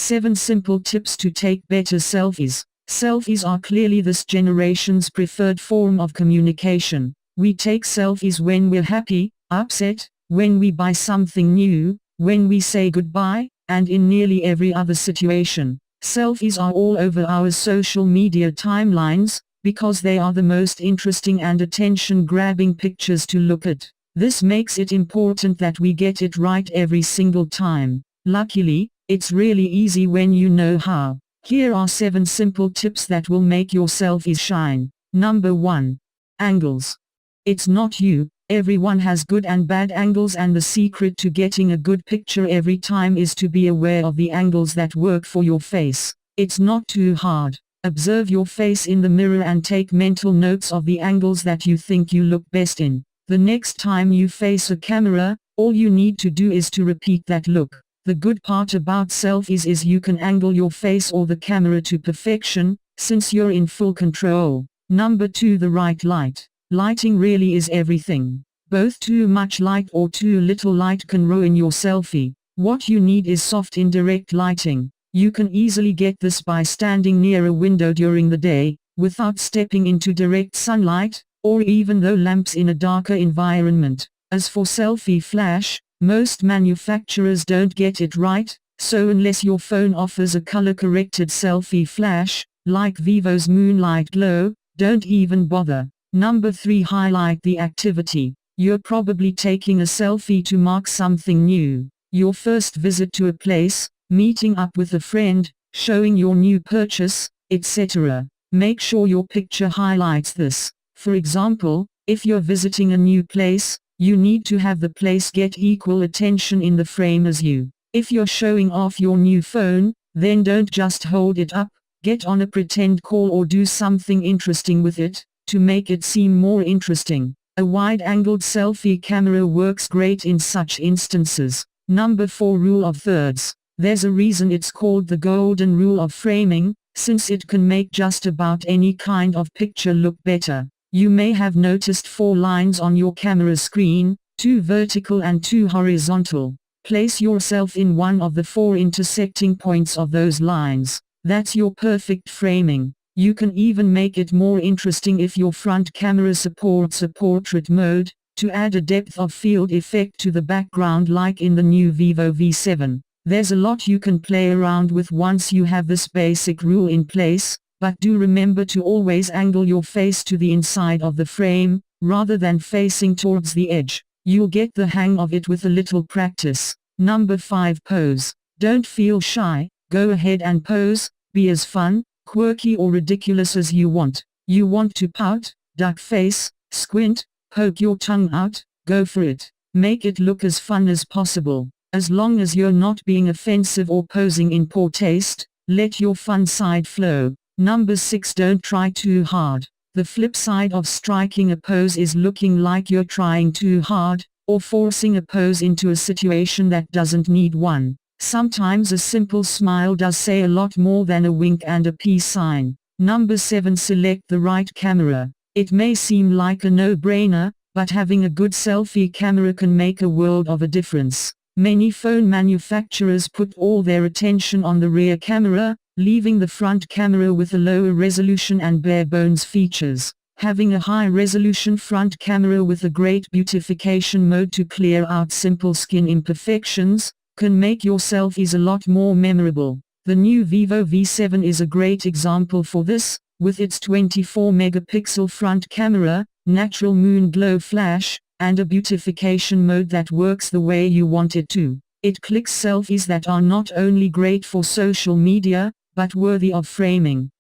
7 Simple Tips to Take Better Selfies. Selfies are clearly this generation's preferred form of communication. We take selfies when we're happy, upset, when we buy something new, when we say goodbye, and in nearly every other situation. Selfies are all over our social media timelines, because they are the most interesting and attention-grabbing pictures to look at. This makes it important that we get it right every single time. Luckily, it's really easy when you know how. Here are 7 simple tips that will make your selfies shine. Number 1. Angles. It's not you. Everyone has good and bad angles, and the secret to getting a good picture every time is to be aware of the angles that work for your face. It's not too hard. Observe your face in the mirror and take mental notes of the angles that you think you look best in. The next time you face a camera, all you need to do is to repeat that look. The good part about selfies is you can angle your face or the camera to perfection, since you're in full control. Number 2. The right light. Lighting really is everything. Both too much light or too little light can ruin your selfie. What you need is soft indirect lighting. You can easily get this by standing near a window during the day, without stepping into direct sunlight, or even though lamps in a darker environment. As for selfie flash, most manufacturers don't get it right, so unless your phone offers a color-corrected selfie flash, like Vivo's Moonlight Glow, don't even bother. Number 3. Highlight the activity. You're probably taking a selfie to mark something new. Your first visit to a place, meeting up with a friend, showing your new purchase, etc. Make sure your picture highlights this. For example, if you're visiting a new place, you need to have the place get equal attention in the frame as you. If you're showing off your new phone, then don't just hold it up, get on a pretend call or do something interesting with it, to make it seem more interesting. A wide-angled selfie camera works great in such instances. Number 4. Rule of thirds. There's a reason it's called the golden rule of framing, since it can make just about any kind of picture look better. You may have noticed 4 lines on your camera screen, 2 vertical and 2 horizontal. Place yourself in one of the 4 intersecting points of those lines. That's your perfect framing. You can even make it more interesting if your front camera supports a portrait mode, to add a depth of field effect to the background like in the new Vivo V7. There's a lot you can play around with once you have this basic rule in place, but do remember to always angle your face to the inside of the frame, rather than facing towards the edge. You'll get the hang of it with a little practice. Number 5. Pose. Don't feel shy, go ahead and pose, be as fun, quirky or ridiculous as you want. You want to pout, duck face, squint, poke your tongue out, go for it. Make it look as fun as possible. As long as you're not being offensive or posing in poor taste, let your fun side flow. Number 6. Don't try too hard. The flip side of striking a pose is looking like you're trying too hard, or forcing a pose into a situation that doesn't need one. Sometimes a simple smile does say a lot more than a wink and a peace sign. Number 7. Select the right camera. It may seem like a no-brainer, but having a good selfie camera can make a world of a difference. Many phone manufacturers put all their attention on the rear camera, leaving the front camera with a lower resolution and bare-bones features. Having a high-resolution front camera with a great beautification mode to clear out simple skin imperfections, can make your selfies a lot more memorable. The new Vivo V7 is a great example for this, with its 24-megapixel front camera, natural moon glow flash, and a beautification mode that works the way you want it to. It clicks selfies that are not only great for social media, but worthy of framing.